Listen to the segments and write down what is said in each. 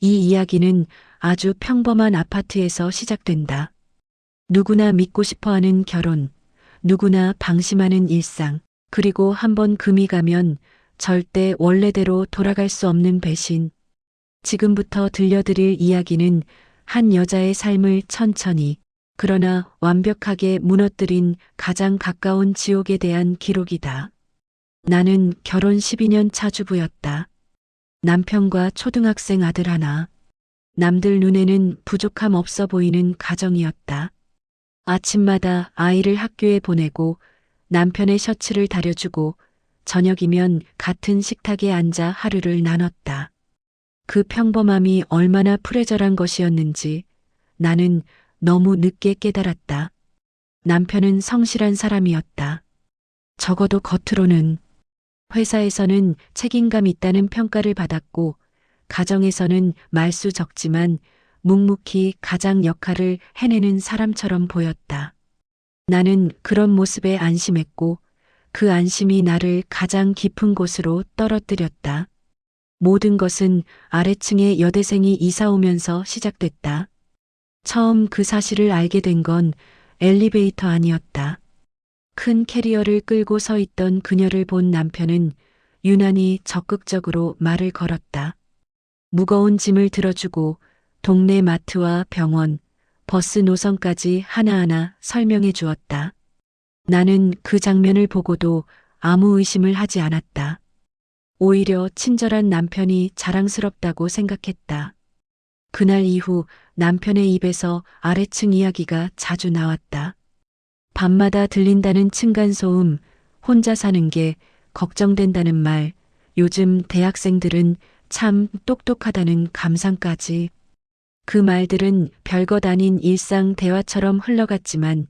이 이야기는 아주 평범한 아파트에서 시작된다. 누구나 믿고 싶어 하는 결혼, 누구나 방심하는 일상, 그리고 한번 금이 가면 절대 원래대로 돌아갈 수 없는 배신. 지금부터 들려드릴 이야기는 한 여자의 삶을 천천히, 그러나 완벽하게 무너뜨린 가장 가까운 지옥에 대한 기록이다. 나는 결혼 12년 차 주부였다. 남편과 초등학생 아들 하나. 남들 눈에는 부족함 없어 보이는 가정이었다. 아침마다 아이를 학교에 보내고 남편의 셔츠를 다려주고 저녁이면 같은 식탁에 앉아 하루를 나눴다. 그 평범함이 얼마나 프레절한 것이었는지 나는 너무 늦게 깨달았다. 남편은 성실한 사람이었다. 적어도 겉으로는. 회사에서는 책임감 있다는 평가를 받았고 가정에서는 말수 적지만 묵묵히 가장 역할을 해내는 사람처럼 보였다. 나는 그런 모습에 안심했고 그 안심이 나를 가장 깊은 곳으로 떨어뜨렸다. 모든 것은 아래층의 여대생이 이사 오면서 시작됐다. 처음 그 사실을 알게 된 건 엘리베이터 안이었다. 큰 캐리어를 끌고 서 있던 그녀를 본 남편은 유난히 적극적으로 말을 걸었다. 무거운 짐을 들어주고 동네 마트와 병원, 버스 노선까지 하나하나 설명해 주었다. 나는 그 장면을 보고도 아무 의심을 하지 않았다. 오히려 친절한 남편이 자랑스럽다고 생각했다. 그날 이후 남편의 입에서 아래층 이야기가 자주 나왔다. 밤마다 들린다는 층간소음, 혼자 사는 게 걱정된다는 말, 요즘 대학생들은 참 똑똑하다는 감상까지. 그 말들은 별것 아닌 일상 대화처럼 흘러갔지만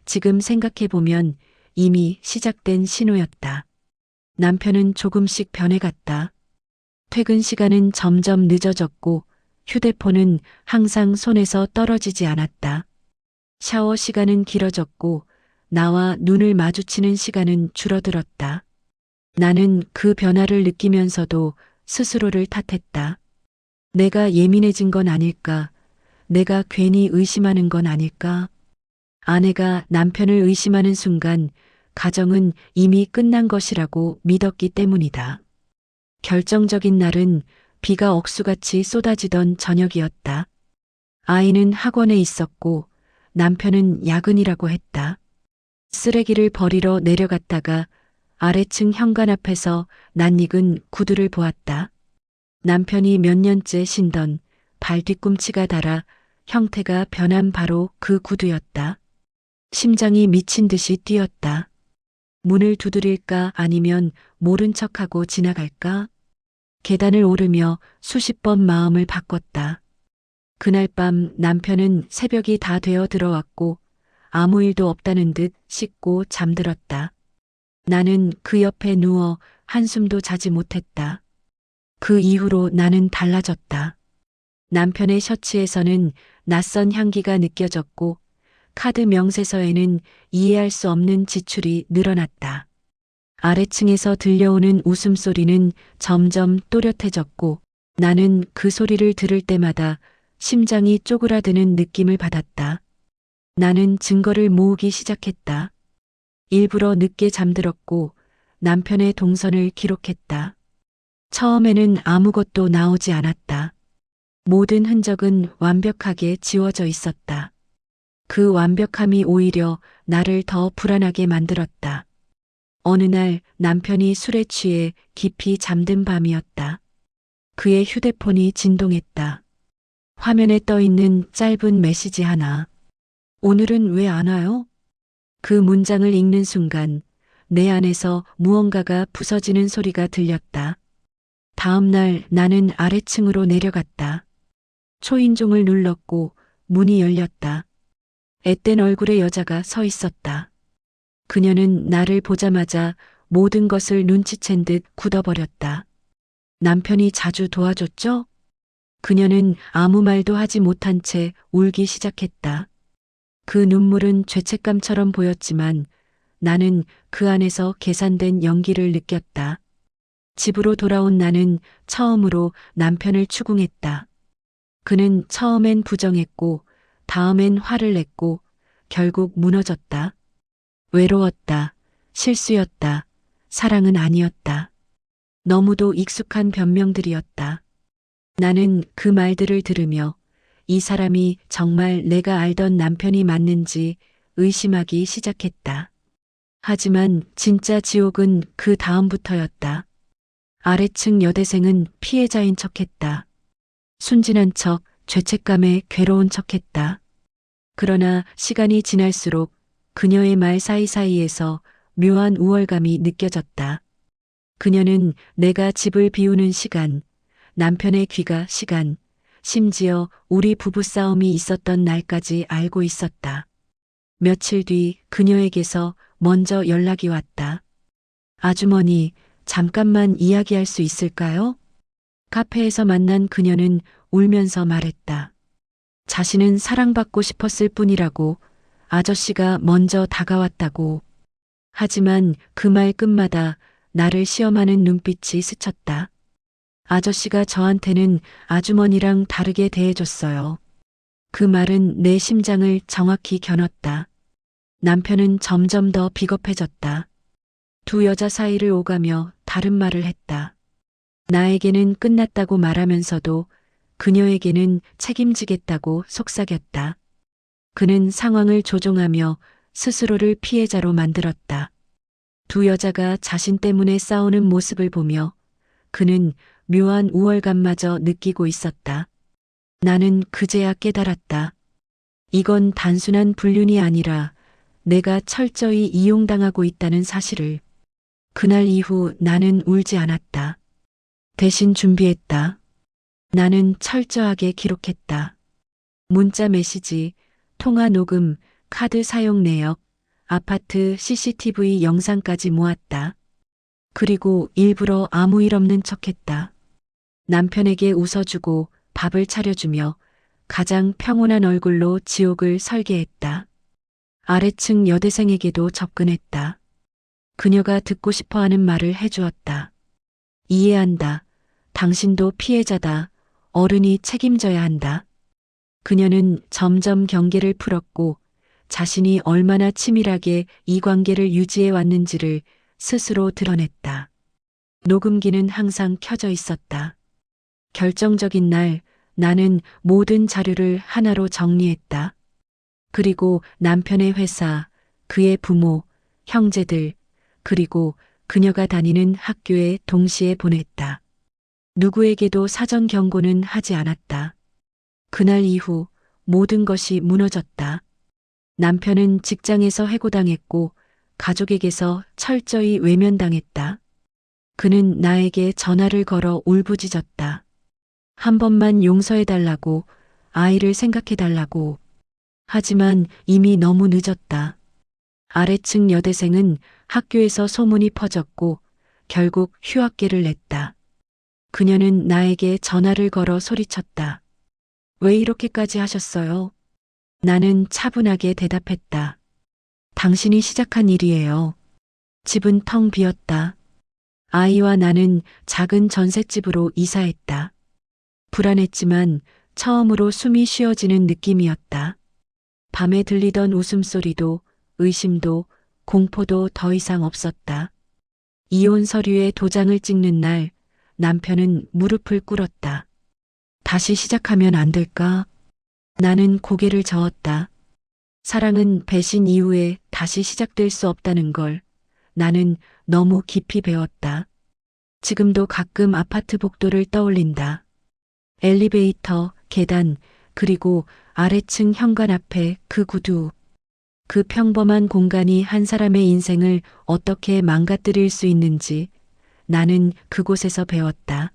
지금 생각해보면 이미 시작된 신호였다. 남편은 조금씩 변해갔다. 퇴근 시간은 점점 늦어졌고 휴대폰은 항상 손에서 떨어지지 않았다. 샤워 시간은 길어졌고 나와 눈을 마주치는 시간은 줄어들었다. 나는 그 변화를 느끼면서도 스스로를 탓했다. 내가 예민해진 건 아닐까? 내가 괜히 의심하는 건 아닐까? 아내가 남편을 의심하는 순간 가정은 이미 끝난 것이라고 믿었기 때문이다. 결정적인 날은 비가 억수같이 쏟아지던 저녁이었다. 아이는 학원에 있었고 남편은 야근이라고 했다. 쓰레기를 버리러 내려갔다가 아래층 현관 앞에서 낯익은 구두를 보았다. 남편이 몇 년째 신던 발 뒤꿈치가 닳아 형태가 변한 바로 그 구두였다. 심장이 미친 듯이 뛰었다. 문을 두드릴까 아니면 모른 척하고 지나갈까? 계단을 오르며 수십 번 마음을 바꿨다. 그날 밤 남편은 새벽이 다 되어 들어왔고 아무 일도 없다는 듯 씻고 잠들었다. 나는 그 옆에 누워 한숨도 자지 못했다. 그 이후로 나는 달라졌다. 남편의 셔츠에서는 낯선 향기가 느껴졌고 카드 명세서에는 이해할 수 없는 지출이 늘어났다. 아래층에서 들려오는 웃음소리는 점점 또렷해졌고 나는 그 소리를 들을 때마다 심장이 쪼그라드는 느낌을 받았다. 나는 증거를 모으기 시작했다. 일부러 늦게 잠들었고 남편의 동선을 기록했다. 처음에는 아무것도 나오지 않았다. 모든 흔적은 완벽하게 지워져 있었다. 그 완벽함이 오히려 나를 더 불안하게 만들었다. 어느 날 남편이 술에 취해 깊이 잠든 밤이었다. 그의 휴대폰이 진동했다. 화면에 떠 있는 짧은 메시지 하나. 오늘은 왜 안 와요? 그 문장을 읽는 순간 내 안에서 무언가가 부서지는 소리가 들렸다. 다음 날 나는 아래층으로 내려갔다. 초인종을 눌렀고 문이 열렸다. 앳된 얼굴의 여자가 서 있었다. 그녀는 나를 보자마자 모든 것을 눈치챈 듯 굳어버렸다. 남편이 자주 도와줬죠? 그녀는 아무 말도 하지 못한 채 울기 시작했다. 그 눈물은 죄책감처럼 보였지만 나는 그 안에서 계산된 연기를 느꼈다. 집으로 돌아온 나는 처음으로 남편을 추궁했다. 그는 처음엔 부정했고, 다음엔 화를 냈고, 결국 무너졌다. 외로웠다. 실수였다. 사랑은 아니었다. 너무도 익숙한 변명들이었다. 나는 그 말들을 들으며 이 사람이 정말 내가 알던 남편이 맞는지 의심하기 시작했다. 하지만 진짜 지옥은 그 다음부터였다. 아래층 여대생은 피해자인 척했다. 순진한 척, 죄책감에 괴로운 척했다. 그러나 시간이 지날수록 그녀의 말 사이사이에서 묘한 우월감이 느껴졌다. 그녀는 내가 집을 비우는 시간, 남편의 귀가 시간, 심지어 우리 부부싸움이 있었던 날까지 알고 있었다. 며칠 뒤 그녀에게서 먼저 연락이 왔다. 아주머니, 잠깐만 이야기할 수 있을까요? 카페에서 만난 그녀는 울면서 말했다. 자신은 사랑받고 싶었을 뿐이라고, 아저씨가 먼저 다가왔다고. 하지만 그 말 끝마다 나를 시험하는 눈빛이 스쳤다. 아저씨가 저한테는 아주머니랑 다르게 대해줬어요. 그 말은 내 심장을 정확히 겨눴다. 남편은 점점 더 비겁해졌다. 두 여자 사이를 오가며 다른 말을 했다. 나에게는 끝났다고 말하면서도 그녀에게는 책임지겠다고 속삭였다. 그는 상황을 조종하며 스스로를 피해자로 만들었다. 두 여자가 자신 때문에 싸우는 모습을 보며 그는 묘한 우월감마저 느끼고 있었다. 나는 그제야 깨달았다. 이건 단순한 불륜이 아니라 내가 철저히 이용당하고 있다는 사실을. 그날 이후 나는 울지 않았다. 대신 준비했다. 나는 철저하게 기록했다. 문자 메시지, 통화 녹음, 카드 사용 내역, 아파트 CCTV 영상까지 모았다. 그리고 일부러 아무 일 없는 척했다. 남편에게 웃어주고 밥을 차려주며 가장 평온한 얼굴로 지옥을 설계했다. 아래층 여대생에게도 접근했다. 그녀가 듣고 싶어하는 말을 해주었다. 이해한다. 당신도 피해자다. 어른이 책임져야 한다. 그녀는 점점 경계를 풀었고 자신이 얼마나 치밀하게 이 관계를 유지해 왔는지를 스스로 드러냈다. 녹음기는 항상 켜져 있었다. 결정적인 날 나는 모든 자료를 하나로 정리했다. 그리고 남편의 회사, 그의 부모, 형제들, 그리고 그녀가 다니는 학교에 동시에 보냈다. 누구에게도 사전 경고는 하지 않았다. 그날 이후 모든 것이 무너졌다. 남편은 직장에서 해고당했고 가족에게서 철저히 외면당했다. 그는 나에게 전화를 걸어 울부짖었다. 한 번만 용서해달라고, 아이를 생각해달라고. 하지만 이미 너무 늦었다. 아래층 여대생은 학교에서 소문이 퍼졌고 결국 휴학계를 냈다. 그녀는 나에게 전화를 걸어 소리쳤다. 왜 이렇게까지 하셨어요? 나는 차분하게 대답했다. 당신이 시작한 일이에요. 집은 텅 비었다. 아이와 나는 작은 전셋집으로 이사했다. 불안했지만 처음으로 숨이 쉬어지는 느낌이었다. 밤에 들리던 웃음소리도 의심도 공포도 더 이상 없었다. 이혼 서류에 도장을 찍는 날 남편은 무릎을 꿇었다. 다시 시작하면 안 될까? 나는 고개를 저었다. 사랑은 배신 이후에 다시 시작될 수 없다는 걸 나는 너무 깊이 배웠다. 지금도 가끔 아파트 복도를 떠올린다. 엘리베이터, 계단, 그리고 아래층 현관 앞에 그 구두. 그 평범한 공간이 한 사람의 인생을 어떻게 망가뜨릴 수 있는지 나는 그곳에서 배웠다.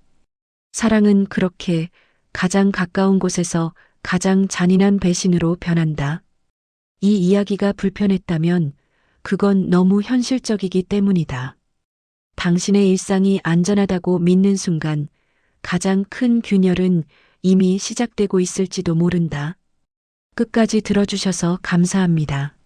사랑은 그렇게 가장 가까운 곳에서 가장 잔인한 배신으로 변한다. 이 이야기가 불편했다면 그건 너무 현실적이기 때문이다. 당신의 일상이 안전하다고 믿는 순간 가장 큰 균열은 이미 시작되고 있을지도 모른다. 끝까지 들어주셔서 감사합니다.